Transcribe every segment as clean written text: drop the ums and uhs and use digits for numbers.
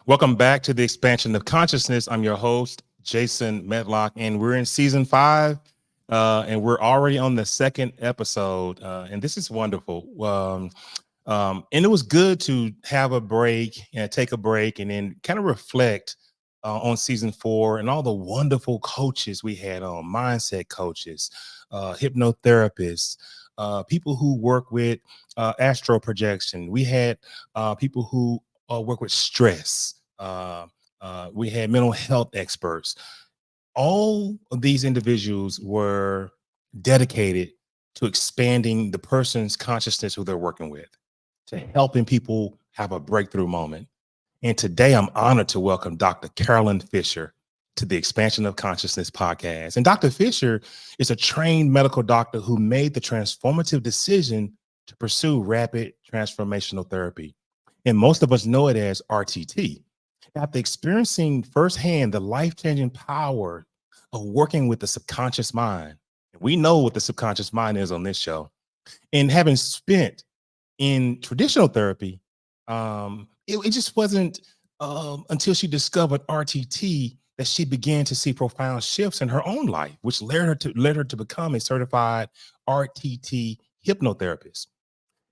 Welcome back to the Expansion of Consciousness. I'm your host, Jason Medlock, and we're in season 5, and we're already on the second episode, and this is wonderful. And it was good to have a break and take a break and then kind of reflect on season 4 and all the wonderful coaches we had on, mindset coaches, hypnotherapists, people who work with astral projection. We had people who work with stress. We had mental health experts. All of these individuals were dedicated to expanding the person's consciousness who they're working with, to helping people have a breakthrough moment. And today I'm honored to welcome Dr. Karoline Fischer to the Expansion of Consciousness podcast. And Dr. Fischer is a trained medical doctor who made the transformative decision to pursue rapid transformational therapy. And most of us know it as RTT. After experiencing firsthand the life-changing power of working with the subconscious mind, we know what the subconscious mind is on this show, and having spent in traditional therapy, it just wasn't until she discovered RTT that she began to see profound shifts in her own life, which led her to become a certified RTT hypnotherapist.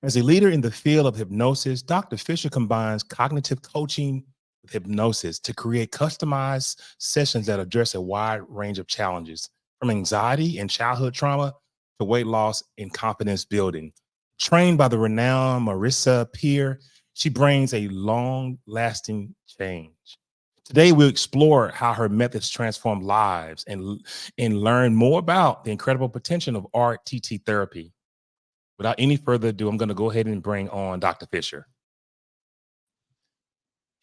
As a leader in the field of hypnosis, Dr. Fischer combines cognitive coaching with hypnosis to create customized sessions that address a wide range of challenges, from anxiety and childhood trauma to weight loss and confidence building. Trained by the renowned Marissa Peer, she brings a long-lasting change. Today, we'll explore how her methods transform lives and learn more about the incredible potential of RTT therapy. Without any further ado, I'm going to go ahead and bring on Dr. Fischer.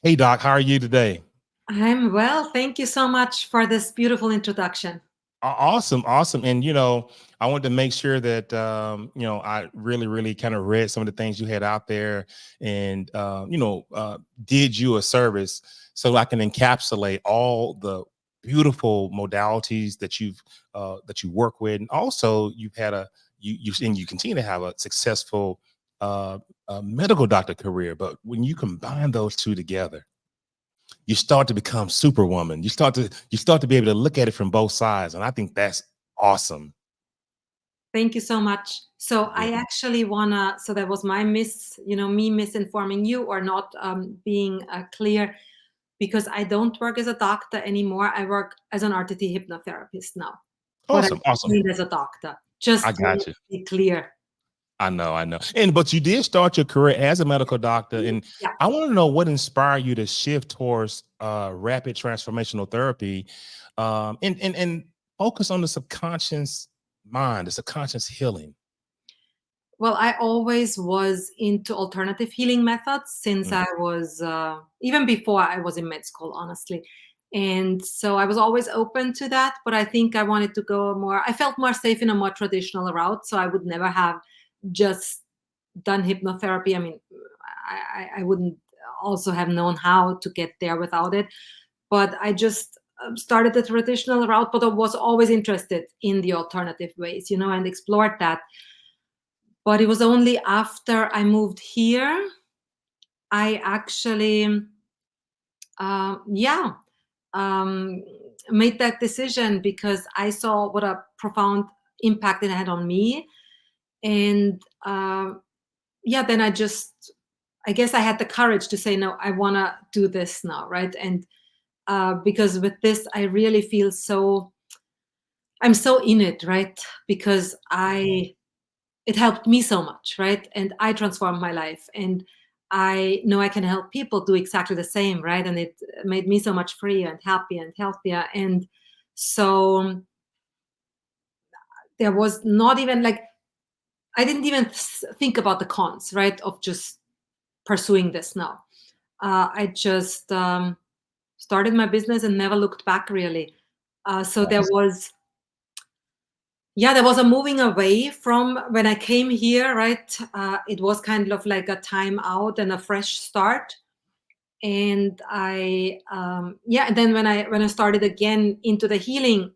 Hey, Doc, how are you today? I'm well. Thank you so much for this beautiful introduction. Awesome. And, I wanted to make sure that, I really kind of read some of the things you had out there and, did you a service so I can encapsulate all the beautiful modalities that you work with. And also you've had you continue to have a successful medical doctor career. But when you combine those two together, you start to become superwoman. You start to be able to look at it from both sides. And I think that's awesome. Thank you so much. So Yeah. I actually so that was my me misinforming you or not being clear, because I don't work as a doctor anymore. I work as an RTT hypnotherapist now. But Awesome. I'm trained as a doctor. Just I to got you. be clear. I know. But you did start your career as a medical doctor. And Yeah. I want to know what inspired you to shift towards rapid transformational therapy, and focus on the subconscious mind, the subconscious healing. Well, I always was into alternative healing methods since Mm. I was, even before I was in med school, honestly. And so I was always open to that, but I think I wanted to go I felt more safe in a more traditional route. So I would never have just done hypnotherapy. I mean, I wouldn't also have known how to get there without it. But I just started the traditional route, but I was always interested in the alternative ways, and explored that. But it was only after I moved here, I actually, yeah, um, made that decision because I saw what a profound impact it had on me. And yeah, then I guess I had the courage to say, no, I want to do this now, right? And because with this, I really feel I'm so in it, right? Because it helped me so much, right? And I transformed my life, and I know I can help people do exactly the same, right? And it made me so much freer and happier and healthier. And so there was not even I didn't even think about the cons, right, of just pursuing this now. I just started my business and never looked back, really. So there was a moving away from when I came here, right? It was kind of like a time out and a fresh start. And and then when I started again into the healing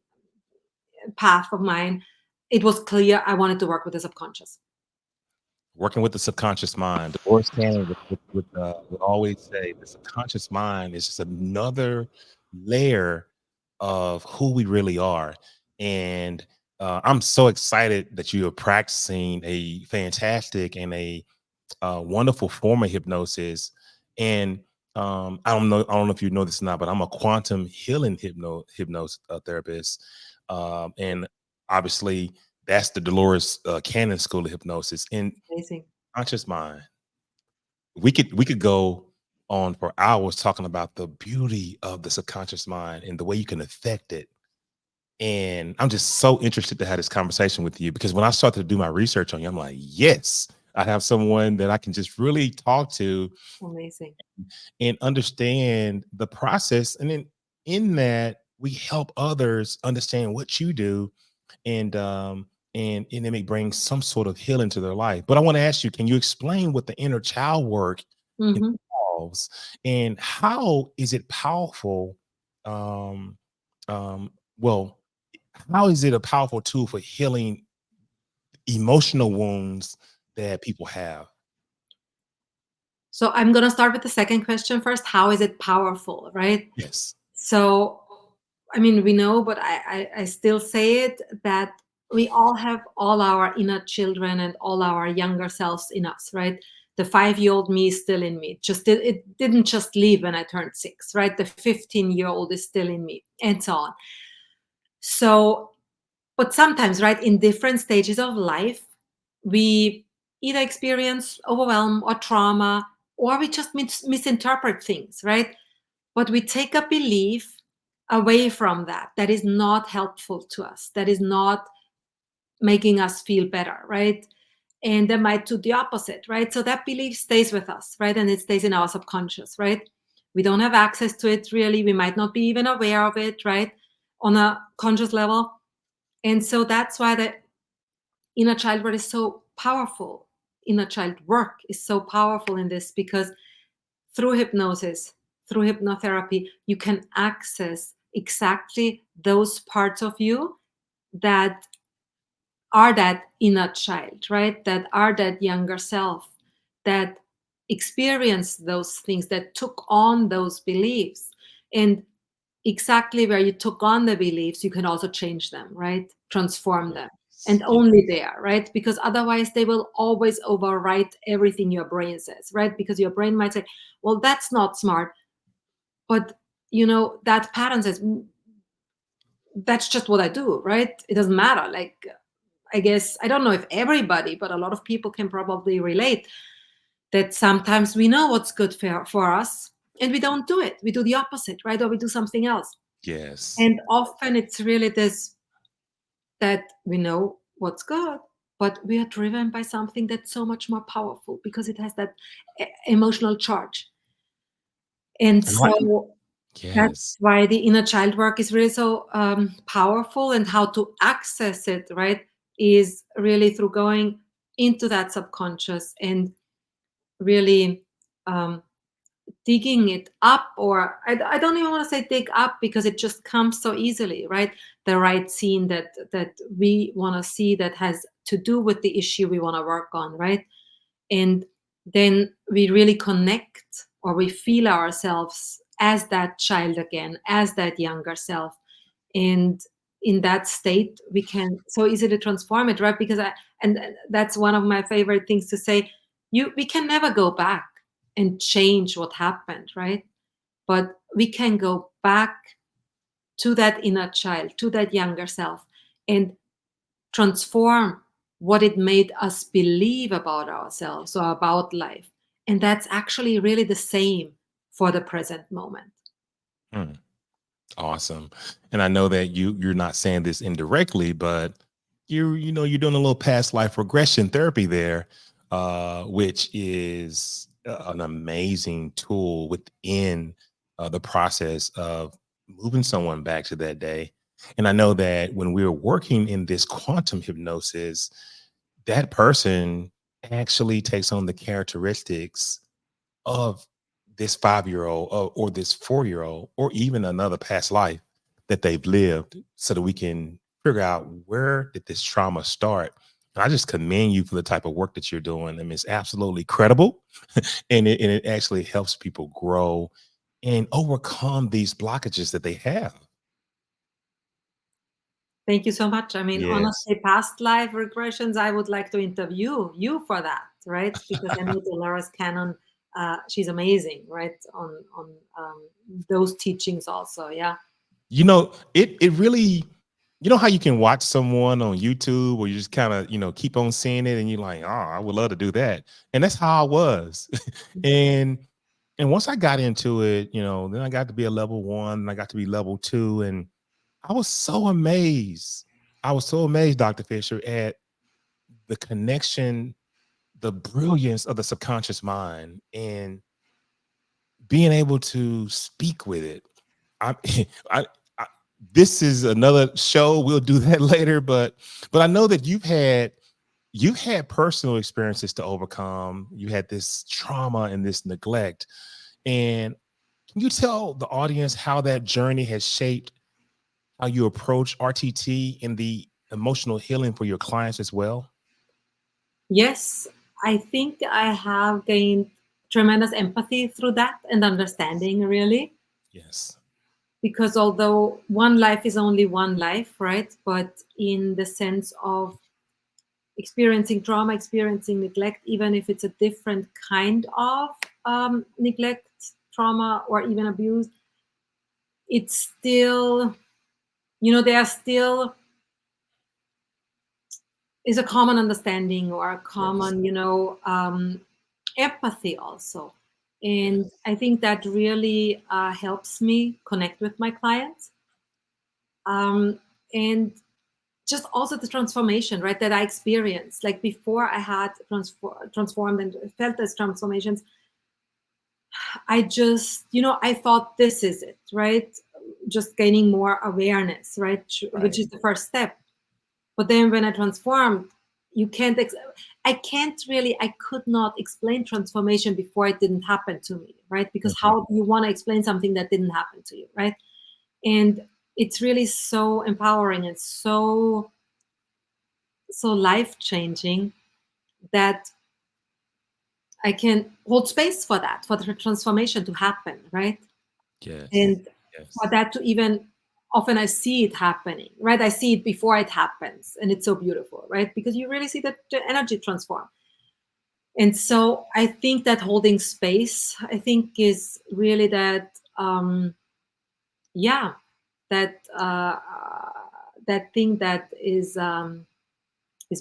path of mine, it was clear I wanted to work with the subconscious. working with the subconscious mind. Dolores Cannon would always say the subconscious mind is just another layer of who we really are. And I'm so excited that you are practicing a fantastic and a wonderful form of hypnosis. And I don't know if you know this or not, but I'm a quantum healing hypnosis therapist. And obviously, that's the Dolores Cannon School of Hypnosis. And Amazing. conscious mind, we could go on for hours talking about the beauty of the subconscious mind and the way you can affect it. And I'm just so interested to have this conversation with you because when I started to do my research on you, I'm like, yes, I have someone that I can just really talk to Amazing. and understand the process. And then in that, we help others understand what you do, and it may bring some sort of healing to their life. But I want to ask you, can you explain what the inner child work Hmm. involves and how is it powerful? Um, well, how is it a powerful tool for healing emotional wounds that people have? So I'm going to start with the second question first. How is it powerful, right? Yes. So, I mean, we know, but I still say it that we all have all our inner children and all our younger selves in us, right? The 5-year-old me is still in me. It didn't just leave when I turned 6, right? The 15-year-old is still in me, and so on. So, but sometimes, right, in different stages of life, we either experience overwhelm or trauma, or we just misinterpret things, right? But we take a belief away from that that is not helpful to us, that is not making us feel better, right? And they might do the opposite, right? So that belief stays with us, right? And it stays in our subconscious, right? We don't have access to it really. We might not be even aware of it, right? On a conscious level. And so that's why the inner child work is so powerful. Inner child work is so powerful in this because through hypnosis, through hypnotherapy, you can access exactly those parts of you that are that inner child, right? That are that younger self, that experience those things, that took on those beliefs. And exactly where you took on the beliefs, you can also change them, right? Transform them. Yes. And only there, right? Because otherwise they will always overwrite everything your brain says, right? Because your brain might say, well, that's not smart. But that pattern says, that's just what I do, right? It doesn't matter. Like, I guess, I don't know if everybody, but a lot of people can probably relate that sometimes we know what's good for us and we don't do it. We do the opposite, right? Or we do something else. Yes. And often it's really this, that we know what's good, but we are driven by something that's so much more powerful because it has that emotional charge. And And I, so that's yes. why the inner child work is really so powerful, and how to access it, right, is really through going into that subconscious and really um, digging it up, or I don't even want to say dig up because it just comes so easily, right? The right scene that we want to see that has to do with the issue we want to work on, right? And then we really connect, or we feel ourselves as that child again, as that younger self. And in that state we can so easily transform it, right? Because and that's one of my favorite things to say, we can never go back and change what happened, right? But we can go back to that inner child, to that younger self, and transform what it made us believe about ourselves or about life. And that's actually really the same for the present moment. Hmm. Awesome. And I know that you're not saying this indirectly, but you're doing a little past life regression therapy there, which is an amazing tool within the process of moving someone back to that day. And I know that when we're working in this quantum hypnosis, that person actually takes on the characteristics of this 5-year old or this 4-year old or even another past life that they've lived so that we can figure out where did this trauma start. I just commend you for the type of work that you're doing. I mean, it's absolutely credible, and it actually helps people grow and overcome these blockages that they have. Thank you so much. I mean, Yes. honestly, past life regressions, I would like to interview you for that, right? Because I know Dolores Cannon, she's amazing, right? On those teachings also, yeah. You know, it really, you know how you can watch someone on YouTube or you just kind of, keep on seeing it and you're like, oh, I would love to do that. And that's how I was. and and once I got into it, then I got to be a level one and I got to be level two. And I was so amazed. I was so amazed, Dr. Fisher, at the connection, the brilliance of the subconscious mind and being able to speak with it. I, I, I this is another show. We'll do that later, but I know that you've had personal experiences to overcome. You had this trauma and this neglect. And can you tell the audience how that journey has shaped how you approach RTT and the emotional healing for your clients as well? Yes, I think I have gained tremendous empathy through that and understanding, really. Yes. Because although one life is only one life, right? But in the sense of experiencing trauma, experiencing neglect, even if it's a different kind of neglect, trauma, or even abuse, it's still, there still is a common understanding or a Yes. common, empathy also. And Yes. I think that really helps me connect with my clients. And just also the transformation, right, that I experienced. Like before I had transformed and felt those transformations, I just, I thought this is it, right? Just gaining more awareness, right? Which Right. is the first step. But then when I transformed, you can't, I can't really, I could not explain transformation before it didn't happen to me, right? Because Mhm. how do you want to explain something that didn't happen to you, right? And it's really so empowering and so life changing that I can hold space for that, for the transformation to happen, right? Yes. And for Yes. that to even, often I see it happening, right? I see it before it happens, and it's so beautiful, right? Because you really see the energy transform. And so I think that holding space, I think, is really that, yeah, that that thing that is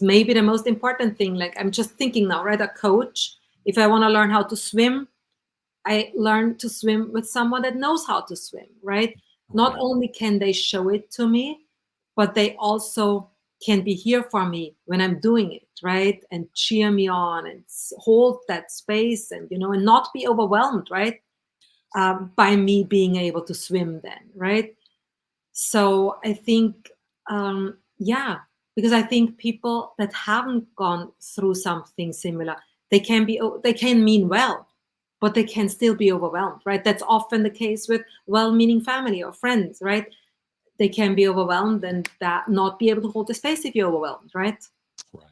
maybe the most important thing. Like I'm just thinking now, right? A coach, if I want to learn how to swim, I learn to swim with someone that knows how to swim, right? Not Right. only can they show it to me, but they also can be here for me when I'm doing it, right? And cheer me on and hold that space and, and not be overwhelmed, right? By me being able to swim then, right? So I think, yeah, because I think people that haven't gone through something similar, they can mean well, but they can still be overwhelmed, right? That's often the case with well-meaning family or friends, right? They can be overwhelmed and that not be able to hold the space if you're overwhelmed, right? Right.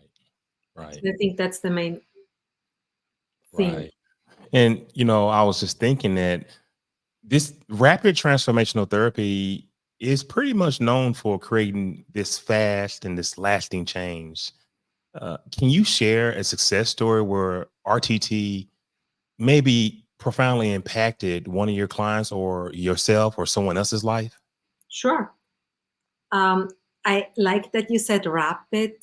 Right. So I think that's the main thing. Right. And I was just thinking that this rapid transformational therapy is pretty much known for creating this fast and this lasting change. Can you share a success story where RTT maybe profoundly impacted one of your clients or yourself or someone else's life? Sure. Um, I like that you said rapid,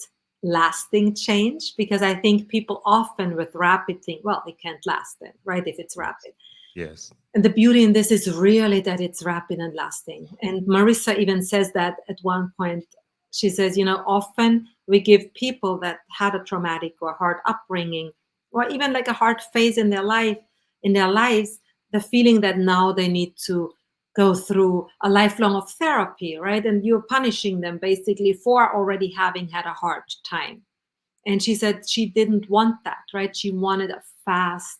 lasting change because I think people often with rapid think, well, it can't last then, right? If it's Yes. rapid. Yes. And the beauty in this is really that it's rapid and lasting. And Marissa even says that at one point. She says, often we give people that had a traumatic or hard upbringing, or even like a hard phase in their lives, the feeling that now they need to go through a lifelong of therapy, right? And you're punishing them basically for already having had a hard time. And she said she didn't want that, right? She wanted a fast,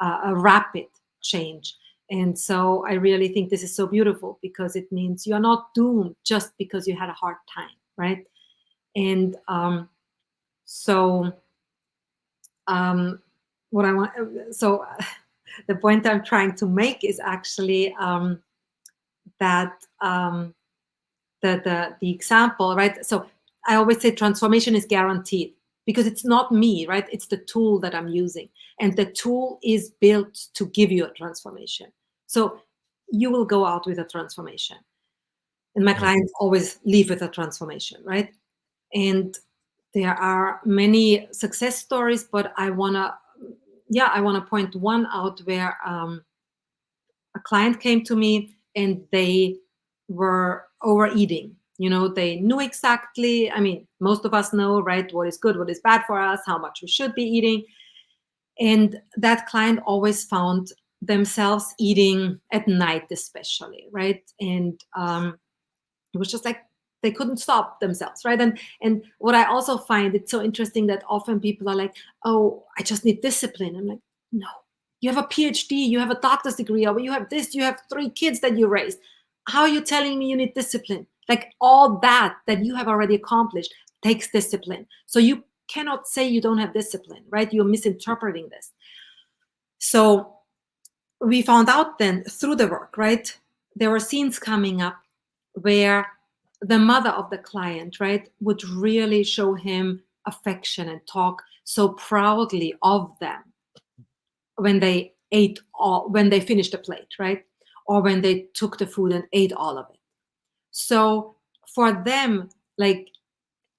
a rapid change. And so I really think this is so beautiful because it means you're not doomed just because you had a hard time, right? And So um, what I want, so the point I'm trying to make is actually that the example, right? So I always say transformation is guaranteed because it's not me, right? It's the tool that I'm using, and the tool is built to give you a transformation. So you will go out with a transformation, and my Mhm. clients always leave with a transformation, right? And there are many success stories, but I wanna point one out where a client came to me and they were overeating. You know, they knew exactly, I mean, most of us know, right, what is good, what is bad for us, how much we should be eating. And that client always found themselves eating at night, especially, right? And it was just like they couldn't stop themselves, right? And what I also find it's so interesting that often people are like, oh, I just need discipline. I'm like, no, you have a PhD, you have a doctor's degree, or you have this, you have 3 kids that you raised. How are you telling me you need discipline? Like all that you have already accomplished takes discipline. So you cannot say you don't have discipline, right? You're misinterpreting this. So we found out then through the work, right? There were scenes coming up where the mother of the client, right, would really show him affection and talk so proudly of them when they ate all, when they finished the plate, right? Or when they took the food and ate all of it. So for them, like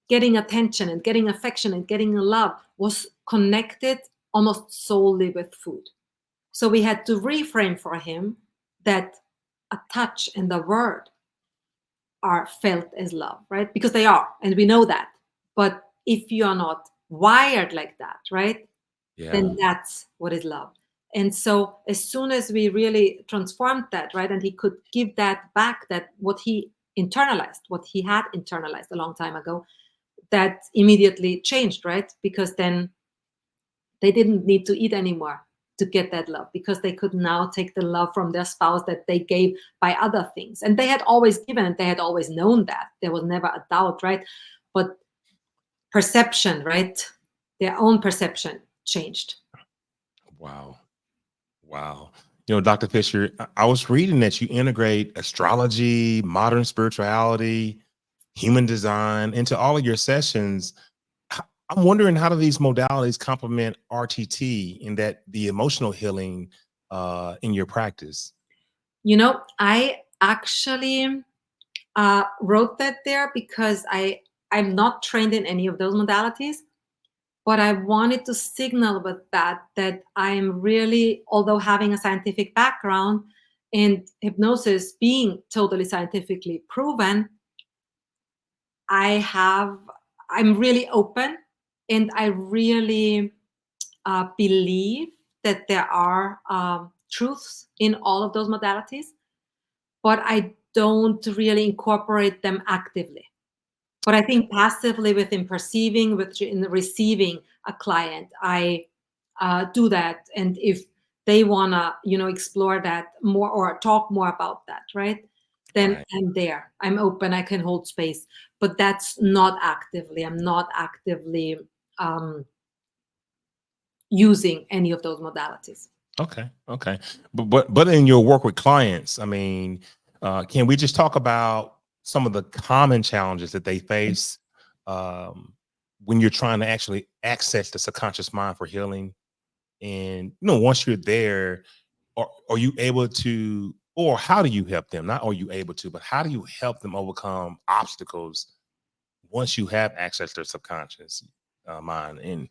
getting attention and getting affection and getting love was connected almost solely with food. So we had to reframe for him that a touch and a word are felt as love, right? Because they are, and we know that. But if you are not wired like that, right, Yeah. then that's what is love. And so as soon as we really transformed that, right, and he could give that back, that what he internalized, what he had internalized a long time ago, that immediately changed, right? Because then they didn't need to eat anymore to get that love because they could now take the love from their spouse that they gave by other things. And they had always given it, they had always known that. There was never a doubt, right? But perception, right? Their own perception changed. Wow. Wow. Dr. Fisher, I was reading that you integrate astrology, modern spirituality, human design into all of your sessions. I'm wondering, how do these modalities complement RTT in that the emotional healing in your practice? I actually wrote that there because I'm not trained in any of those modalities. But I wanted to signal with that I'm really, although having a scientific background and hypnosis being totally scientifically proven, I have, I'm really open and I really believe that there are truths in all of those modalities, but I don't really incorporate them actively. But I think passively within perceiving, within receiving a client, I do that. And if they wanna, explore that more or talk more about that, right? Then Right. I'm there. I'm open. I can hold space. But that's not actively. I'm not actively um, using any of those modalities. Okay. Okay. But in your work with clients, I mean, can we just talk about some of the common challenges that they face um, when you're trying to actually access the subconscious mind for healing? And once you're there, are you able to, or how do you help them? Not are you able to, but how do you help them overcome obstacles once you have access to their subconscious mind? And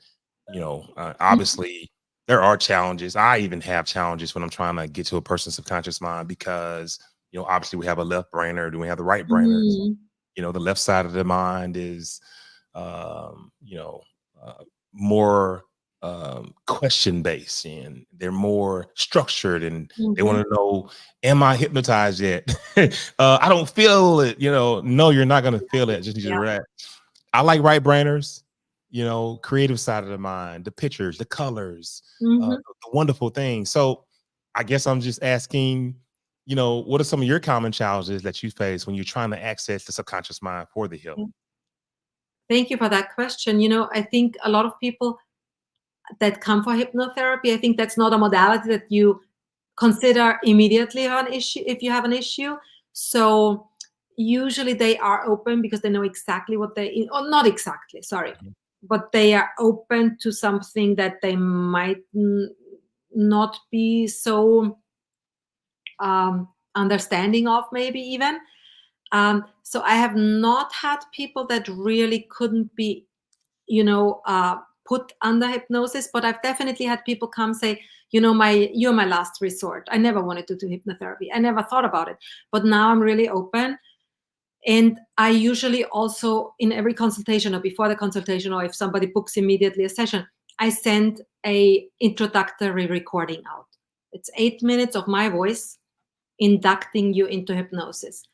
obviously there are challenges. I even have challenges when I'm trying to get to a person's subconscious mind because obviously we have a left brainer, then we have the right brainers. Mhm. The left side of the mind is um, you know uh, more question based, and they're more structured, and they Mhm. want to know, am I hypnotized yet? I don't feel it. No, you're not going to feel it. Just need you to Yeah. relax. I like right brainers, creative side of the mind, the pictures, the colors, Mhm. the wonderful things. So I guess I'm just asking, what are some of your common challenges that you face when you're trying to access the subconscious mind for the healing? Thank you for that question. I think a lot of people that come for hypnotherapy, I think that's not a modality that you consider immediately an issue if you have an issue. So usually they are open because they know exactly what or not exactly, sorry, Mhm. but they are open to something that they might not be so understanding of, maybe even. So I have not had people that really couldn't be put under hypnosis, but I've definitely had people come say, you're my last resort. I never wanted to do hypnotherapy. I never thought about it, but now I'm really open. And I usually also, in every consultation or before the consultation, or if somebody books immediately a session, I send a introductory recording out. It's 8 minutes of my voice inducting you into hypnosis,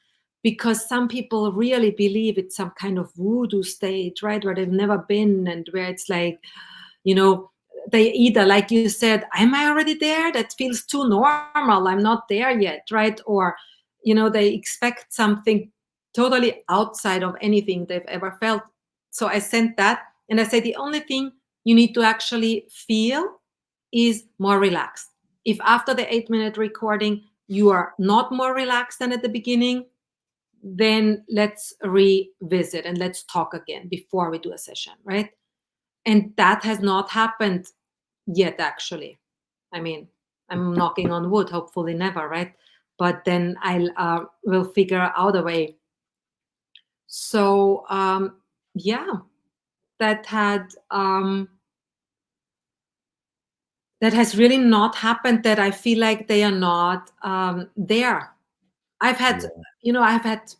because some people really believe it's some kind of voodoo state, right, where they've never been, and where it's like, you know they either, like you said, am I already there? That feels too normal, I'm not there yet, right? Or they expect something totally outside of anything they've ever felt. So I sent that, and I say the only thing you need to actually feel is more relaxed. If after the 8-minute recording you are not more relaxed than at the beginning, then let's revisit and let's talk again before we do a session, right? And that has not happened yet, actually. I mean, I'm knocking on wood, hopefully never, right? But then I'll will figure out a way. So yeah, that had that has really not happened, that I feel like they are not there. I've had, Yeah. I've had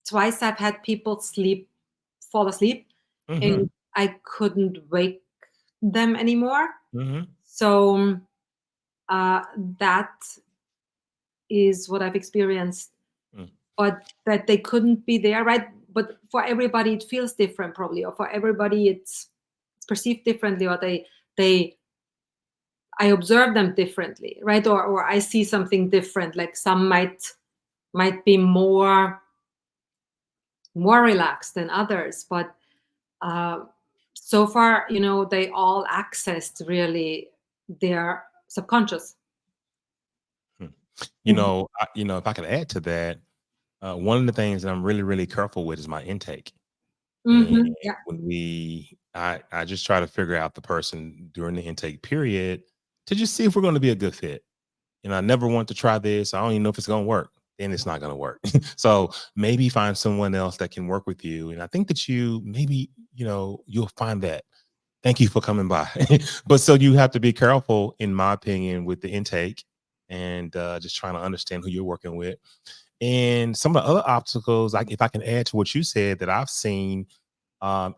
twice, I've had people fall asleep, Hmm. and I couldn't wake them anymore. Hmm. So uh, that is what I've experienced, or that they couldn't be there, right? But for everybody, it feels different, probably, or for everybody, it's perceived differently, or they I observe them differently, right? Or I see something different. Like some might be more relaxed than others, but uh, so far, they all accessed really their subconscious. Mhm. If I could add to that, one of the things that I'm really, really careful with is my intake. And Mhm. Yeah. I just try to figure out the person during the intake period to just see if we're going to be a good fit. I never want to try this. I don't even know if it's going to work. Then it's not going to work. So maybe find someone else that can work with you. And I think that you'll find that. Thank you for coming by. But so you have to be careful, in my opinion, with the intake, and just trying to understand who you're working with. And some of the other obstacles, like if I can add to what you said, that I've seen,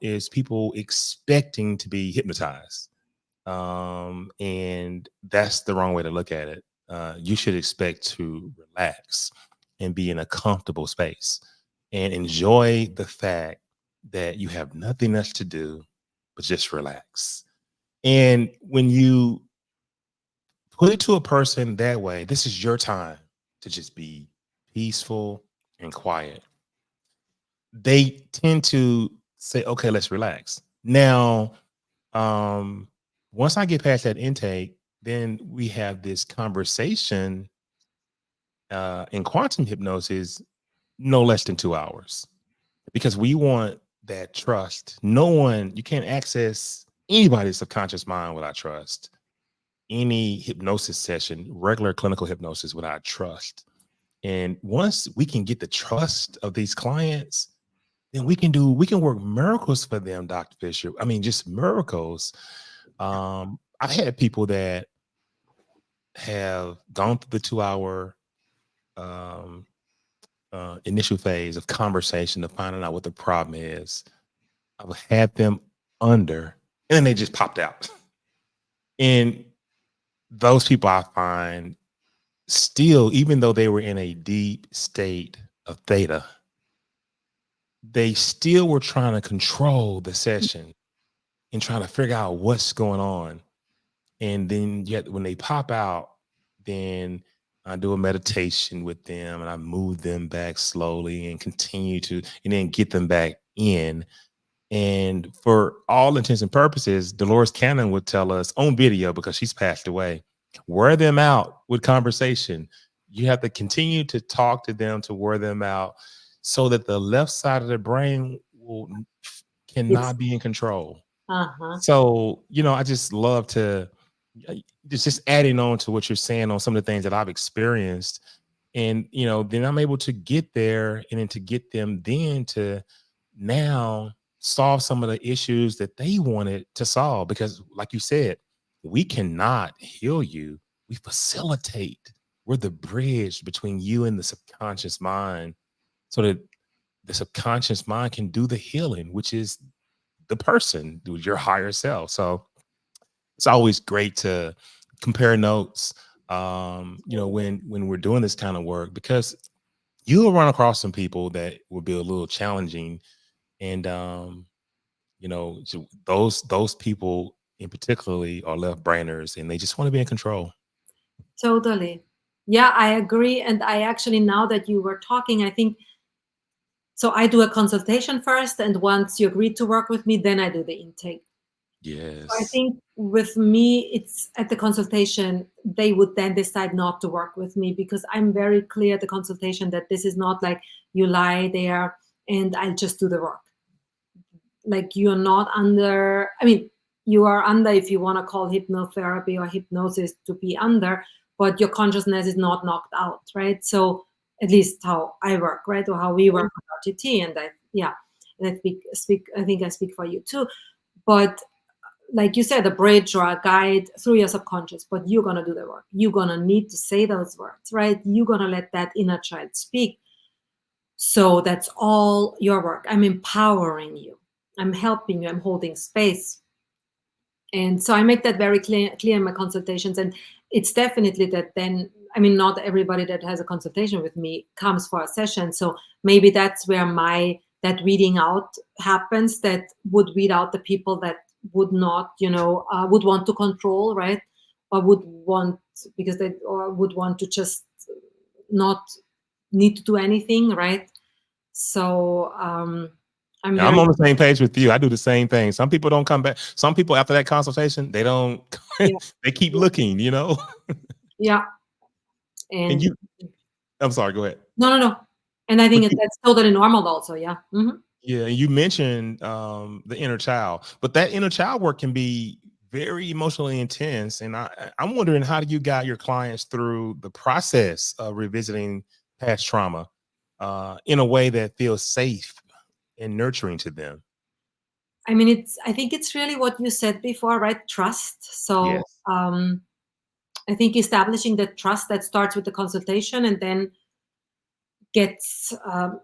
is people expecting to be hypnotized. And that's the wrong way to look at it. You should expect to relax and be in a comfortable space and enjoy the fact that you have nothing else to do but just relax. And when you put it to a person that way, this is your time to just be peaceful and quiet. They tend to say, okay, let's relax. Now, um, once I get past that intake, then we have this conversation in quantum hypnosis, no less than 2 hours, because we want that trust. You can't access anybody's subconscious mind without trust. Any hypnosis session, regular clinical hypnosis, without trust. And once we can get the trust of these clients, then we can work miracles for them, Dr. Fisher. I mean, just miracles. I've had people that have gone through the 2 hour um, initial phase of conversation of finding out what the problem is. I've had them under, and then they just popped out. And those people, I find, still, even though they were in a deep state of theta, they still were trying to control the session and trying to figure out what's going on. And then yet when they pop out, then I do a meditation with them and I move them back slowly and continue to, and then get them back in. And for all intents and purposes, Dolores Cannon would tell us on video, because she's passed away, wear them out with conversation. You have to continue to talk to them to wear them out so that the left side of the brain It's cannot be in control. uh-huh. So, I just love to just adding on to what you're saying on some of the things that I've experienced. And, then I'm able to get there and then to get them then to now solve some of the issues that they wanted to solve. Because, like you said, we cannot heal you, we facilitate. We're the bridge between you and the subconscious mind so that the subconscious mind can do the healing, which is the person, your higher self. So it's always great to compare notes, when we're doing this kind of work, because you'll run across some people that will be a little challenging. And so those people in particularly are left brainers, and they just want to be in control. Totally. Yeah, I agree. And I actually, now that you were talking, I think so. I do a consultation first, and once you agree to work with me, then I do the intake. So I Yes. think with me, it's at the consultation, they would then decide not to work with me because I'm very clear at the consultation that this is not like you lie there and I'll just do the work. Like you're not under, I mean, you are under if you want to call hypnotherapy or hypnosis to be under, but your consciousness is not knocked out, right? So at least how I work, right? Or how we work with RTT. And I, yeah, and I think I speak for you too. But like you said, a bridge or a guide through your subconscious, but you're going to do the work. You're going to need to say those words, right? You're going to let that inner child speak. So that's all your work. I'm empowering you. I'm helping you. I'm holding space. And so I make that very clear in my consultations. And it's definitely that then, I mean, not everybody that has a consultation with me comes for a session. So maybe that's where that weeding out happens, that would weed out the people that would not, would want to control, right? Or would want, because they, or would want to just not need to do anything, right? So I'm Yeah, I'm very, on the same page with you. I do the same thing. Some people don't come back. Some people after that consultation, they don't. yeah, They keep yeah, looking. yeah. And And you, I'm sorry. Go ahead. no, no, no. And I But think that's totally normal also. Yeah. yeah, you mentioned the inner child, but that inner child work can be very emotionally intense. And I'm wondering, how do you guide your clients through the process of revisiting past trauma in a way that feels safe and nurturing to them? I mean, I think it's really what you said before, right? Trust. So Yes. I think establishing that trust that starts with the consultation and then gets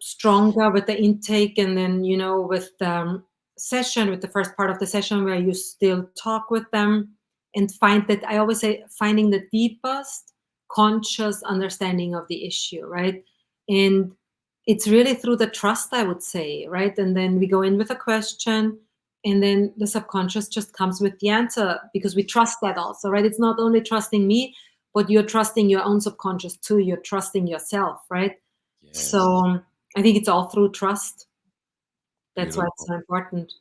stronger with the intake, and then with the session, with the first part of the session where you still talk with them and find that, I always say, finding the deepest conscious understanding of the issue, right? And it's really through the trust, I would say, right? And then we go in with a question, and then the subconscious just comes with the answer because we trust that also, right? It's not only trusting me, but you're trusting your own subconscious too. You're trusting yourself, right? So Yes. I think it's all through trust. That's why it's Beautiful. so important.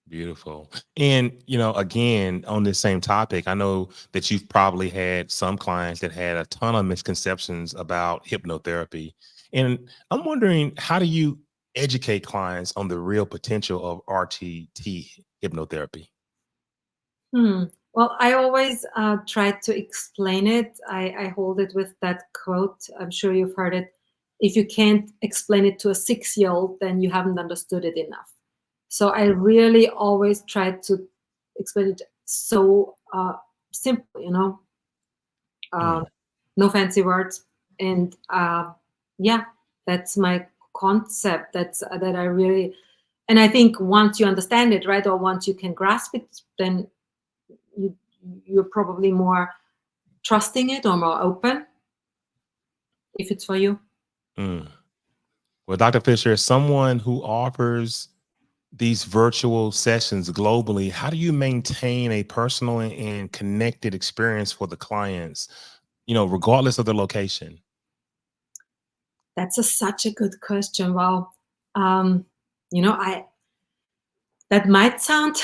Beautiful. And, again, on this same topic, I know that you've probably had some clients that had a ton of misconceptions about hypnotherapy. And I'm wondering, how do you educate clients on the real potential of RTT hypnotherapy? Hmm. Well, I always try to explain it. I hold it with that quote. I'm sure you've heard it. If you can't explain it to a 6-year-old, then you haven't understood it enough. So I really always try to explain it so simple, Mm, um, no fancy words. And yeah, that's my concept. That I really, and I think once you understand it, right, or once you can grasp it, then you, you're probably more trusting it or more open if it's for you. mm. Well, Dr. Fisher, as someone who offers these virtual sessions globally, how do you maintain a personal and connected experience for the clients, regardless of the location? That's such a good question. Wow. Um, I That might sound,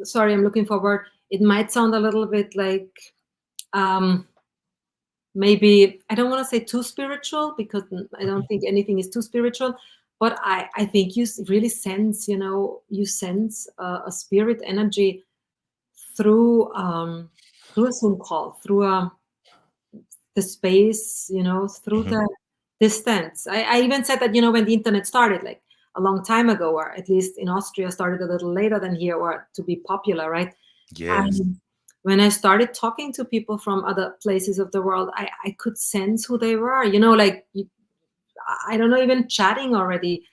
sorry, I'm looking for a word. It might sound a little bit like, um, maybe, I don't want to say too spiritual, because I don't think anything is too spiritual, but I think you really sense, you sense a spirit energy through, through a Zoom call, through the space, through Mhm. the distance. I even said that, when the internet started, like a long time ago, or at least in Austria, started a little later than here, or to be popular, right? Yes. And when I started talking to people from other places of the world, I could sense who they were, like, I don't know, even chatting already.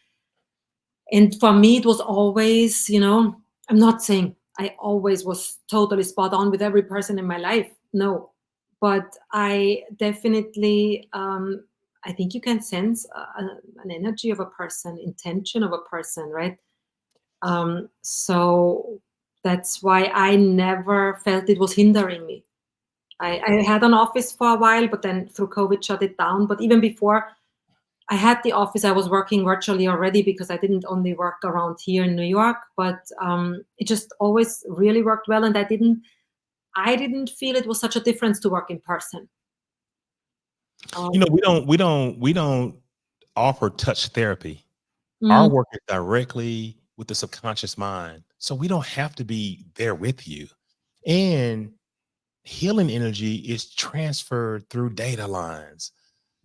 And for me, it was always, I'm not saying I always was totally spot on with every person in my life. No. But I definitely, I think you can sense an energy of a person, intention of a person, right? So that's why I never felt it was hindering me. Yeah. I had an office for a while, but then through COVID shut it down. But even before I had the office, I was working virtually already, because I didn't only work around here in New York, but it just always really worked well. And I didn't feel it was such a difference to work in person. You Um, know, we don't offer touch therapy. Our mm, work is directly with the subconscious mind. So we don't have to be there with you. And healing energy is transferred through data lines.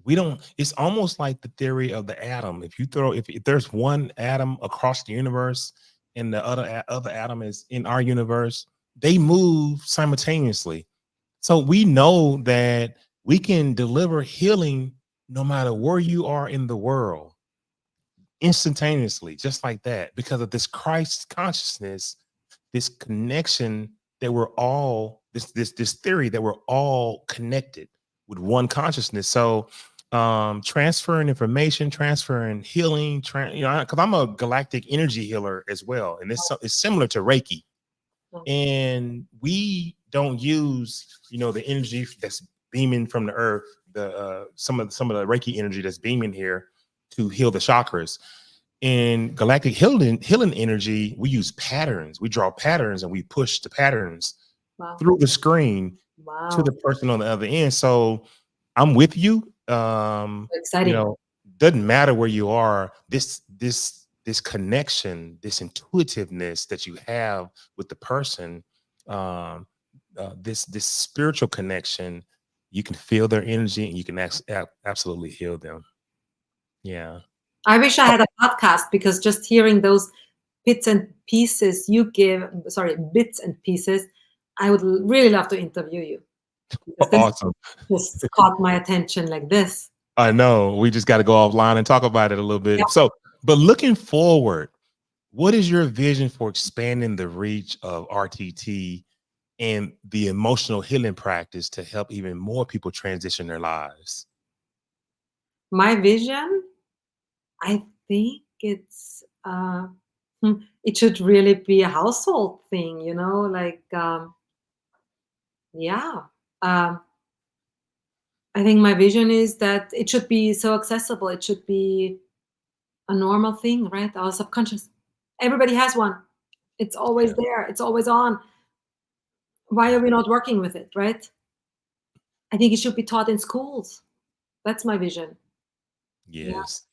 We don't, it's almost like the theory of the atom. If there's one atom across the universe and the other atom is in our universe, they move simultaneously. So we know that we can deliver healing no matter where you are in the world, instantaneously, just like that, because of this Christ consciousness, this connection, that we're all this theory that we're all connected with one consciousness. So transferring information, transferring healing, because I'm a galactic energy healer as well, and it's similar to Reiki. And we don't use, the energy that's beaming from the earth, the some of the Reiki energy that's beaming here, to heal the chakras. In galactic healing energy, we use patterns. We draw patterns and we push the patterns wow. through the screen to Wow. the person on the other end. So I'm with you. Exciting. Doesn't matter where you are. This connection, this intuitiveness that you have with the person, um, this spiritual connection, you can feel their energy and you can absolutely heal them. Yeah. I wish I had a podcast, because just hearing those bits and pieces you give, sorry, bits and pieces, I would really love to interview you, because this Awesome. just caught my attention like this. I know. We just got to go offline and talk about it a little Yeah. bit. So, but looking forward, what is your vision for expanding the reach of RTT and the emotional healing practice to help even more people transition their lives? My vision, I think it should really be a household thing, like, yeah. Um, I think my vision is that it should be so accessible. It should be a normal thing, right? Our subconscious. Everybody has one. It's always Yeah. there. It's always on. Why are we not working with it, right? I think it should be taught in schools. That's my vision. Yeah. Yes.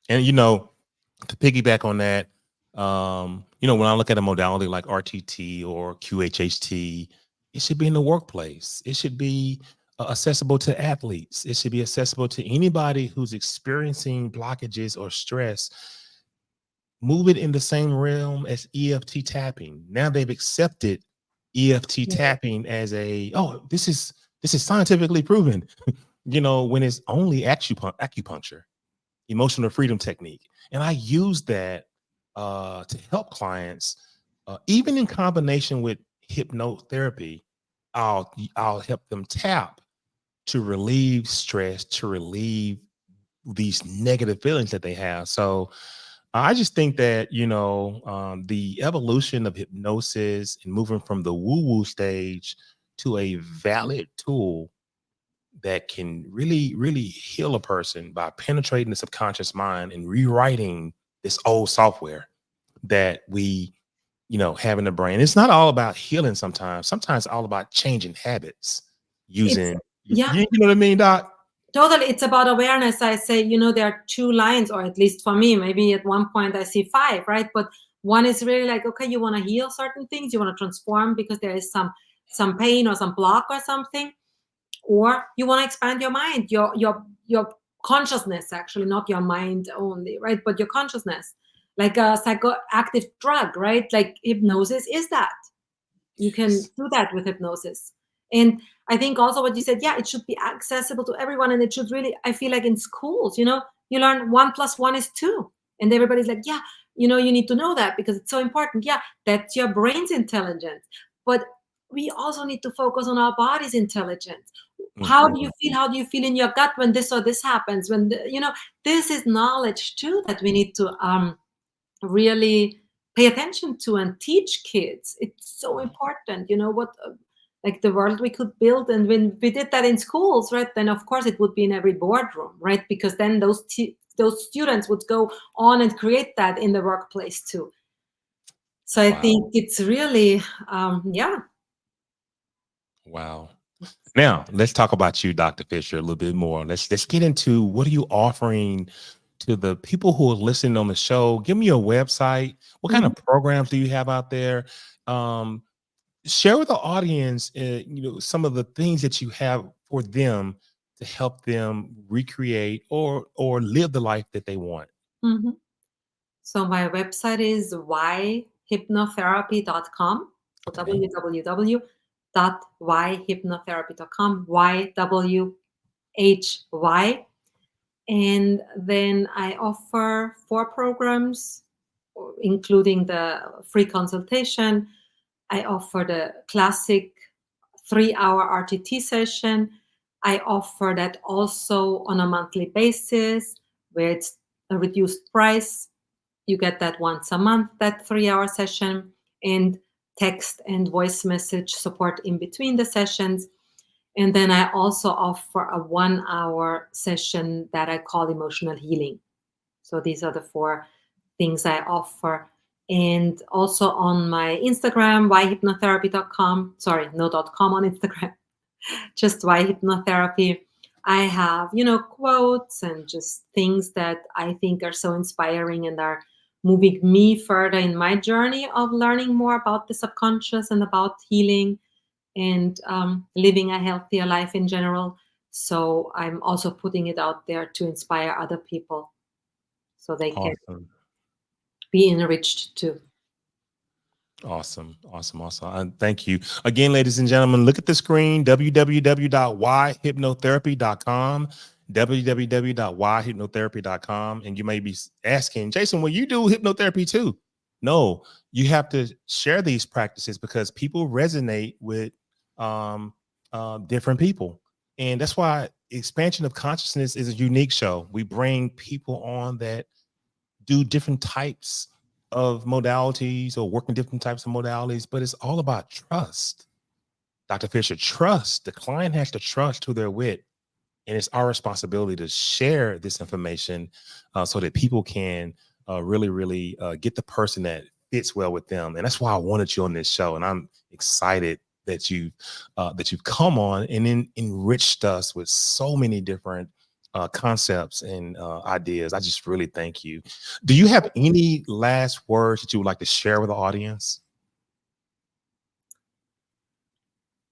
And to piggyback on that, when I look at a modality like RTT or QHHT, it should be in the workplace. It should be accessible to athletes. It should be accessible to anybody who's experiencing blockages or stress. Move it in the same realm as EFT tapping. Now they've accepted EFT Yeah. tapping as this is scientifically proven. When it's only acupuncture, emotional freedom technique. And I use that to help clients, even in combination with hypnotherapy. I'll help them tap to relieve stress, to relieve these negative feelings that they have. So I just think that the evolution of hypnosis and moving from the woo-woo stage to a valid tool that can really, really heal a person by penetrating the subconscious mind and rewriting this old software. that we, have in the brain. It's not all about healing sometimes. Sometimes it's all about changing habits It's using, yeah, you know what I mean, Doc? totally. It's about awareness. I say, there are two lines, or at least for me, maybe at one point I see five, right? But one is really like, okay, you want to heal certain things, you want to transform because there is some pain or some block or something, or you want to expand your mind, your consciousness, actually, not your mind only, right? But your consciousness, like a psychoactive drug, right? Like hypnosis is that. You can Yes. do that with hypnosis. And I think also what you said, yeah, it should be accessible to everyone. And it should really, I feel like in schools, you learn 1 + 1 is 2. And everybody's like, yeah, you need to know that because it's so important. Yeah, that's your brain's intelligence. But we also need to focus on our body's intelligence. How do you Mhm. feel? How do you feel in your gut when this or this happens? This is knowledge too that we need to really pay attention to and teach kids. It's so important. What like the world we could build, and when we did that in schools, right, then of course it would be in every boardroom, right, because then those students would go on and create that in the workplace too. So I Wow. think it's really yeah. Wow. Now let's talk about you, Dr. Fisher, a little bit more. Let's get into what are you offering to the people who are listening on the show. Give me your website. What kind Mhm, of programs do you have out there? Um, Share with the audience, some of the things that you have for them to help them recreate or live the life that they want. mhm. So my website is yhypnotherapy.com. So Okay. www.yhypnotherapy.com. YWHY. And then I offer 4 programs, including the free consultation. I offer the classic 3-hour RTT session. I offer that also on a monthly basis, where it's a reduced price. You get that once a month, that 3-hour session, and text and voice message support in between the sessions. And then I also offer a 1-hour session that I call emotional healing. So these are the 4 things I offer. And also on my Instagram, yhypnotherapy.com. Sorry, no .com on Instagram, just yhypnotherapy. I have, quotes and just things that I think are so inspiring and are moving me further in my journey of learning more about the subconscious and about healing and living a healthier life in general. So I'm also putting it out there to inspire other people so they can Awesome. be enriched too. Awesome. Awesome. Awesome. And thank you. Again, ladies and gentlemen, look at the screen, www.yhypnotherapy.com, www.yhypnotherapy.com. And you may be asking, Jason, will you do hypnotherapy too? No, you have to share these practices because people resonate with um, different people. And that's why Expansion of Consciousness is a unique show. We bring people on that do different types of modalities or working different types of modalities, but it's all about trust. Dr. Fisher, trust. The client has to trust who they're with. And it's our responsibility to share this information so that people can really get the person that fits well with them. And that's why I wanted you on this show. And I'm excited that you've come on and then enriched us with so many different concepts and ideas. I just really thank you. Do you have any last words that you would like to share with the audience?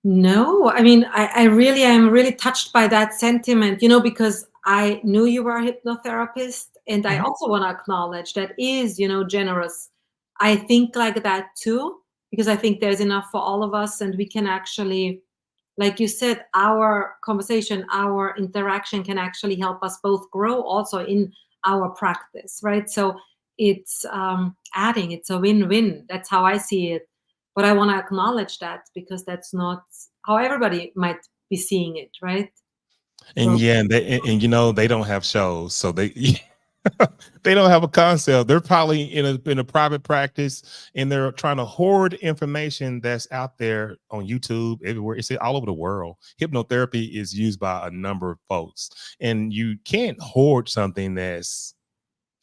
No, I mean, I really am really touched by that sentiment, because I knew you were a hypnotherapist. And I Mhm. also want to acknowledge that is, generous. I think like that too, because I think there's enough for all of us. And we can actually, like you said, our conversation, our interaction can actually help us both grow also in our practice, right? So it's adding, it's a win-win. That's how I see it. But I want to acknowledge that because that's not how everybody might be seeing it, right? And So yeah, they don't have shows, so they they don't have a concept. They're probably in a private practice, and they're trying to hoard information that's out there on YouTube, everywhere. It's all over the world. Hypnotherapy is used by a number of folks, and you can't hoard something that's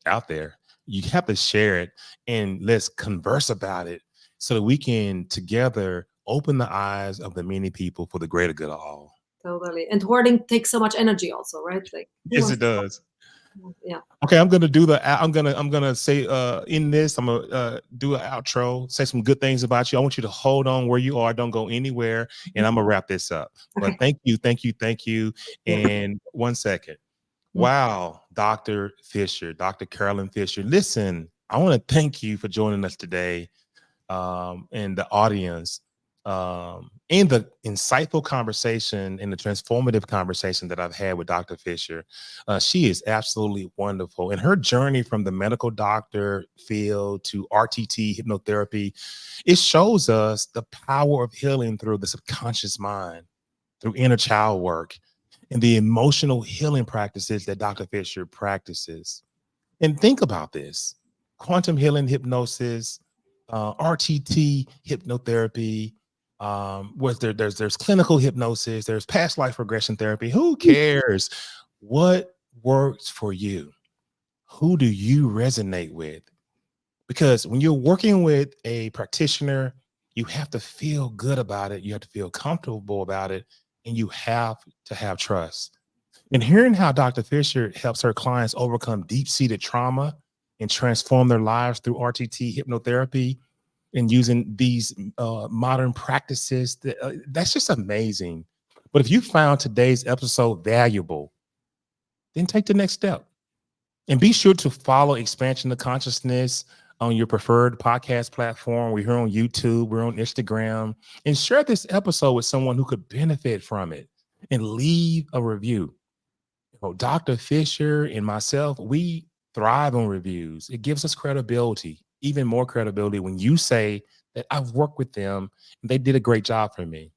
out there. You have to share it and let's converse about it so that we can together open the eyes of the many people for the greater good of all. Totally. And hoarding takes so much energy also, right? Like who Yes, wants it does. to, yeah. Okay, I'm gonna say in this, I'm gonna do an outro, say some good things about you. I want you to hold on where you are, don't go anywhere, and I'm gonna wrap this up. But Okay. thank you. Yeah. And 1 second. Mm. Wow, Dr. Fischer, Dr. Karoline Fischer. Listen, I want to thank you for joining us today, and the audience, and the insightful conversation and the transformative conversation that I've had with Dr. Fischer. She is absolutely wonderful. And her journey from the medical doctor field to RTT hypnotherapy, it shows us the power of healing through the subconscious mind, through inner child work, and the emotional healing practices that Dr. Fischer practices. And think about this: quantum healing hypnosis, RTT hypnotherapy. There's clinical hypnosis, there's past life regression therapy. Who cares what works for you? Who do you resonate with? Because when you're working with a practitioner, you have to feel good about it. You have to feel comfortable about it, and you have to have trust. And hearing how Dr. Fischer helps her clients overcome deep-seated trauma and transform their lives through RTT hypnotherapy and using these modern practices, that's just amazing. But if you found today's episode valuable, then take the next step. And be sure to follow Expansion of Consciousness on your preferred podcast platform. We're here on YouTube, we're on Instagram, and share this episode with someone who could benefit from it and leave a review. Dr. Fischer and myself, we thrive on reviews. It gives us credibility, even more credibility when you say that I've worked with them and they did a great job for me.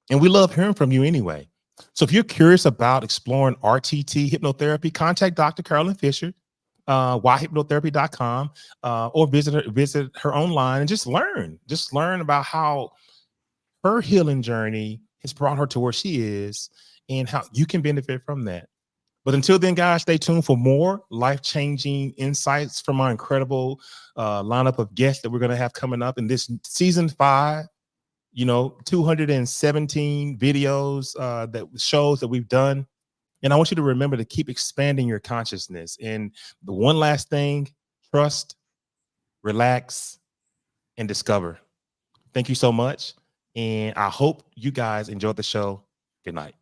And we love hearing from you anyway. So if you're curious about exploring RTT hypnotherapy, contact Dr. Karoline Fischer, yhypnotherapy.com, or visit her online and just learn about how her healing journey has brought her to where she is and how you can benefit from that. But until then, guys, stay tuned for more life-changing insights from our incredible lineup of guests that we're going to have coming up in this season 5. 217 videos, that shows that we've done. And I want you to remember to keep expanding your consciousness. And the one last thing: trust, relax, and discover. Thank you so much. And I hope you guys enjoyed the show. Good night.